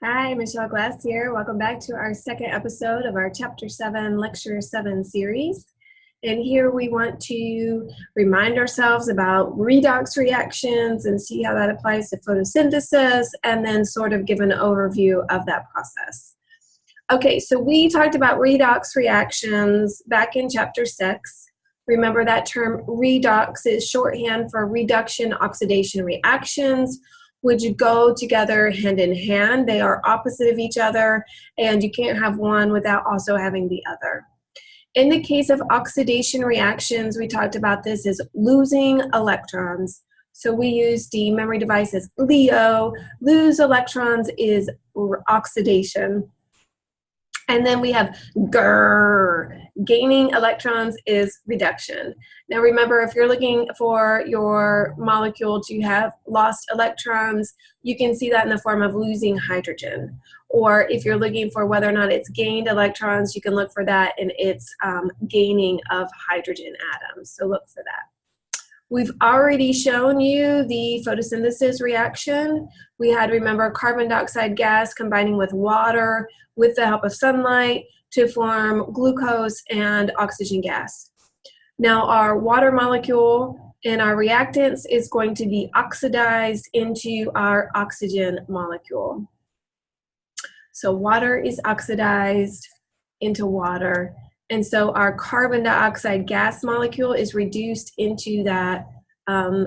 Hi, Michelle Glass here. Welcome back to our second episode of our Chapter 7, Lecture 7 series. And here we want to remind ourselves about redox reactions and see how that applies to photosynthesis, and then sort of give an overview of that process. Okay, so we talked about redox reactions back in Chapter 6. Remember that term redox is shorthand for reduction oxidation reactions, which go together hand in hand. They are opposite of each other, and you can't have one without also having the other. In the case of oxidation reactions, we talked about this as losing electrons. So we use the memory device as LEO. Lose electrons is oxidation. And then we have GR, gaining electrons is reduction. Now remember, if you're looking for your molecule to have lost electrons, you can see that in the form of losing hydrogen. Or if you're looking for whether or not it's gained electrons, you can look for that in its gaining of hydrogen atoms. So look for that. We've already shown you the photosynthesis reaction. We had, remember, carbon dioxide gas combining with water with the help of sunlight to form glucose and oxygen gas. Now our water molecule in our reactants is going to be oxidized into our oxygen molecule. So water is oxidized into water. And so our carbon dioxide gas molecule is reduced into that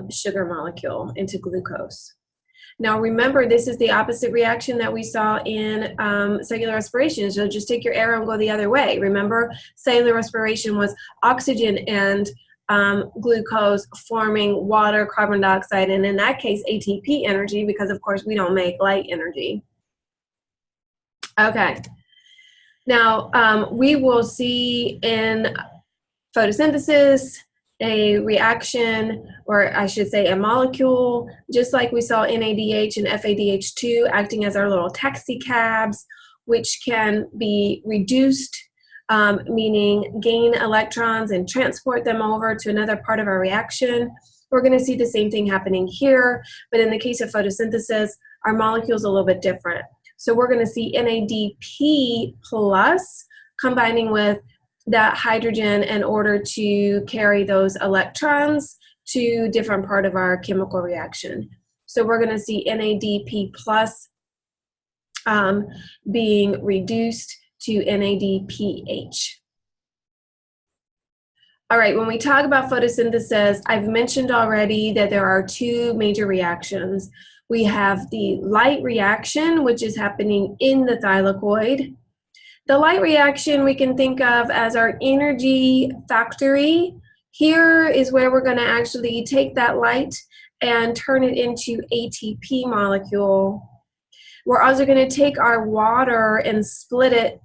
sugar molecule, into glucose. Now remember, this is the opposite reaction that we saw in cellular respiration. So just take your arrow and go the other way. Remember, cellular respiration was oxygen and glucose forming water, carbon dioxide, and in that case, ATP energy, because of course we don't make light energy. Okay. Now, we will see in photosynthesis a reaction, or I should say a molecule, just like we saw NADH and FADH2 acting as our little taxi cabs, which can be reduced, meaning gain electrons and transport them over to another part of our reaction. We're going to see the same thing happening here, but in the case of photosynthesis, our molecule is a little bit different. So we're going to see NADP plus combining with that hydrogen in order to carry those electrons to different part of our chemical reaction. So we're going to see NADP plus being reduced to NADPH. All right, when we talk about photosynthesis, I've mentioned already that there are two major reactions. We have the light reaction, which is happening in the thylakoid. The light reaction we can think of as our energy factory. Here is where we're going to actually take that light and turn it into ATP molecule. We're also going to take our water and split it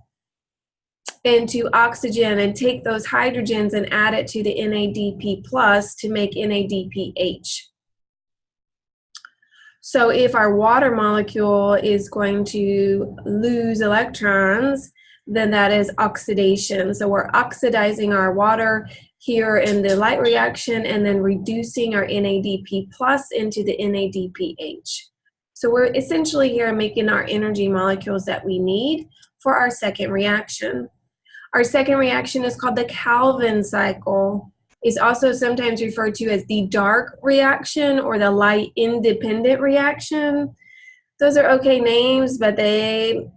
into oxygen and take those hydrogens and add it to the NADP plus to make NADPH. So if our water molecule is going to lose electrons, then that is oxidation. So we're oxidizing our water here in the light reaction and then reducing our NADP plus into the NADPH. So we're essentially here making our energy molecules that we need for our second reaction. Our second reaction is called the Calvin cycle. It's also sometimes referred to as the dark reaction or the light independent reaction. Those are okay names, but they,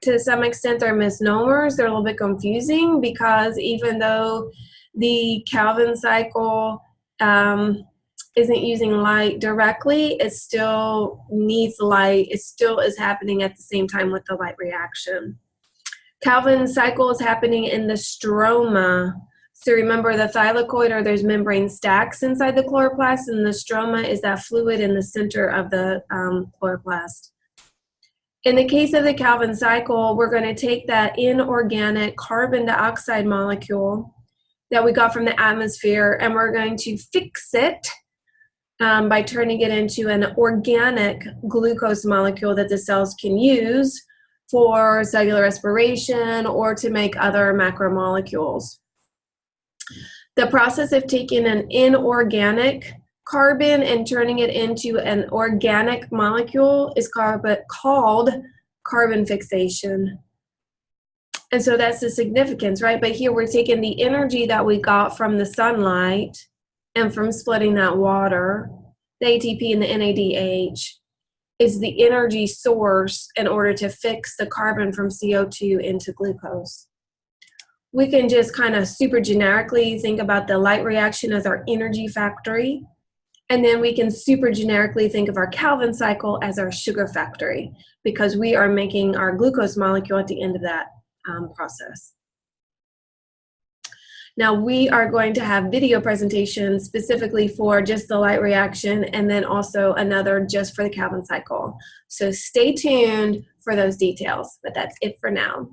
to some extent, they're misnomers. They're a little bit confusing because even though the Calvin cycle isn't using light directly, it still needs light. It still is happening at the same time with the light reaction. Calvin cycle is happening in the stroma. So remember, the thylakoid, or there's membrane stacks inside the chloroplast, and the stroma is that fluid in the center of the chloroplast. In the case of the Calvin cycle, we're going to take that inorganic carbon dioxide molecule that we got from the atmosphere, and we're going to fix it by turning it into an organic glucose molecule that the cells can use for cellular respiration or to make other macromolecules. The process of taking an inorganic carbon and turning it into an organic molecule is called carbon fixation. And so that's the significance, right? But here we're taking the energy that we got from the sunlight and from splitting that water, the ATP and the NADH is the energy source in order to fix the carbon from CO2 into glucose. We can just kind of super generically think about the light reaction as our energy factory. And then we can super generically think of our Calvin cycle as our sugar factory, because we are making our glucose molecule at the end of that process. Now we are going to have video presentations specifically for just the light reaction, and then also another just for the Calvin cycle. So stay tuned for those details, but that's it for now.